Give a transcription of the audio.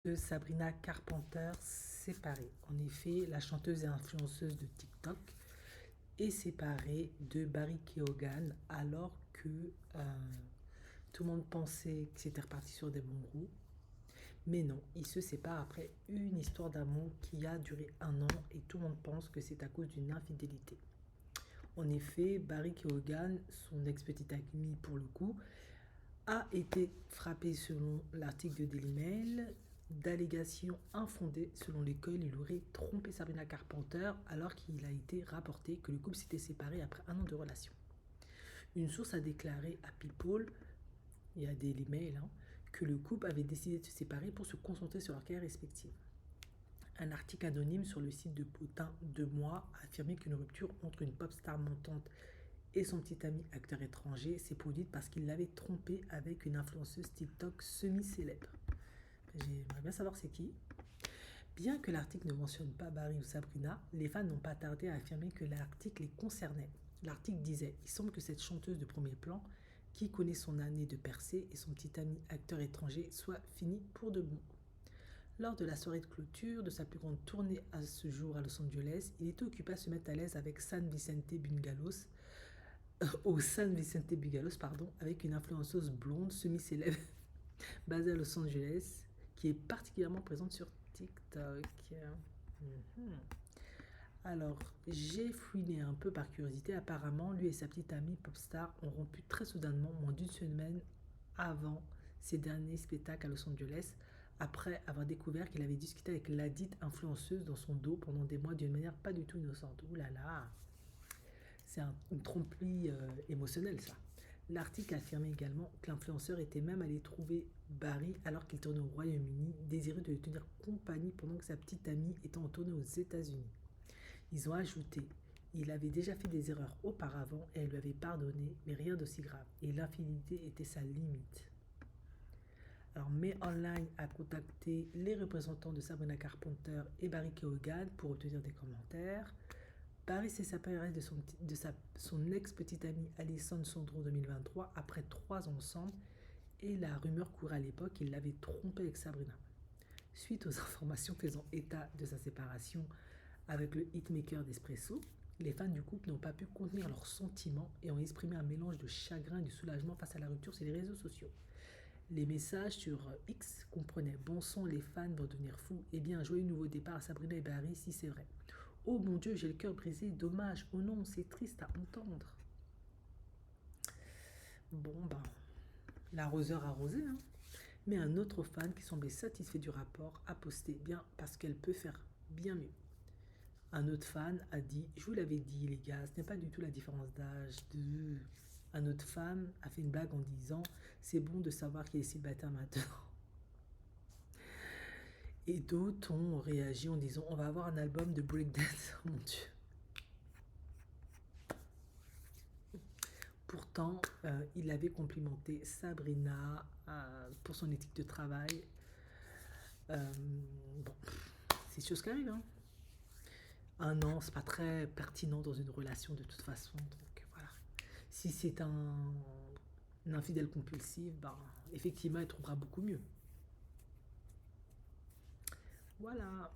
De Sabrina Carpenter séparée. En effet, la chanteuse et influenceuse de TikTok est séparée de Barry Keoghan alors que tout le monde pensait que c'était reparti sur des bons roues. Mais non, ils se séparent après une histoire d'amour qui a duré 1 an et tout le monde pense que c'est à cause d'une infidélité. En effet, Barry Keoghan, son ex-petite amie pour le coup, a été frappé selon l'article de Daily Mail d'allégations infondées selon lesquelles il aurait trompé Sabrina Carpenter alors qu'il a été rapporté que le couple s'était séparé après 1 an de relation. Une source a déclaré à People, et à Daily Mail, que le couple avait décidé de se séparer pour se concentrer sur leur carrière respective. Un article anonyme sur le site de Potin 2 mois a affirmé qu'une rupture entre une pop star montante et son petit ami acteur étranger s'est produite parce qu'il l'avait trompé avec une influenceuse TikTok semi-célèbre. J'aimerais bien savoir c'est qui. Bien que l'article ne mentionne pas Barry ou Sabrina, les fans n'ont pas tardé à affirmer que l'article les concernait. L'article disait « Il semble que cette chanteuse de premier plan, qui connaît son année de percée et son petit ami acteur étranger, soit finie pour de bon. » Lors de la soirée de clôture de sa plus grande tournée à ce jour à Los Angeles, il était occupé à se mettre à l'aise avec San Vicente Bungalows, avec une influenceuse blonde semi-célèbre basée à Los Angeles, qui est particulièrement présente sur TikTok. Alors, j'ai fouiné un peu par curiosité. Apparemment, lui et sa petite amie Popstar ont rompu très soudainement, moins d'une semaine avant ses derniers spectacles à Los Angeles, après avoir découvert qu'il avait discuté avec ladite influenceuse dans son dos pendant des mois d'une manière pas du tout innocente. Ouh là là, c'est une tromperie émotionnelle ça. L'article affirmait également que l'influenceur était même allé trouver Barry alors qu'il tournait au Royaume-Uni, désireux de lui tenir compagnie pendant que sa petite amie était en tournée aux États-Unis. Ils ont ajouté il avait déjà fait des erreurs auparavant et elle lui avait pardonné, mais rien d'aussi grave. Et l'infidélité était sa limite. Alors, May Online a contacté les représentants de Sabrina Carpenter et Barry Keoghan pour obtenir des commentaires. Barry s'est séparé de son ex-petite amie Alison Sandro en 2023 après 3 ans ensemble et la rumeur courait à l'époque qu'il l'avait trompé avec Sabrina. Suite aux informations faisant état de sa séparation avec le hitmaker d'Espresso, les fans du couple n'ont pas pu contenir leurs sentiments et ont exprimé un mélange de chagrin et de soulagement face à la rupture sur les réseaux sociaux. Les messages sur X comprenaient « Bon sang, les fans vont devenir fous. Eh bien, un joyeux nouveau départ à Sabrina et Barry si c'est vrai. Oh mon Dieu, j'ai le cœur brisé, dommage. Oh non, c'est triste à entendre. » Bon, ben, l'arroseur arrosé, hein. Mais un autre fan qui semblait satisfait du rapport a posté « Bien, parce qu'elle peut faire bien mieux. » Un autre fan a dit « Je vous l'avais dit, les gars, ce n'est pas du tout la différence d'âge. » Un autre fan a fait une blague en disant « C'est bon de savoir qu'il est célibataire maintenant. » Et d'autres ont réagi en disant « On va avoir un album de breakdance. » Oh mon Dieu. Pourtant, il avait complimenté Sabrina pour son éthique de travail. Bon, c'est chose qui arrive, hein. 1 an, c'est pas très pertinent dans une relation de toute façon. Donc voilà. Si c'est un infidèle compulsif, ben, effectivement, elle trouvera beaucoup mieux. Voilà.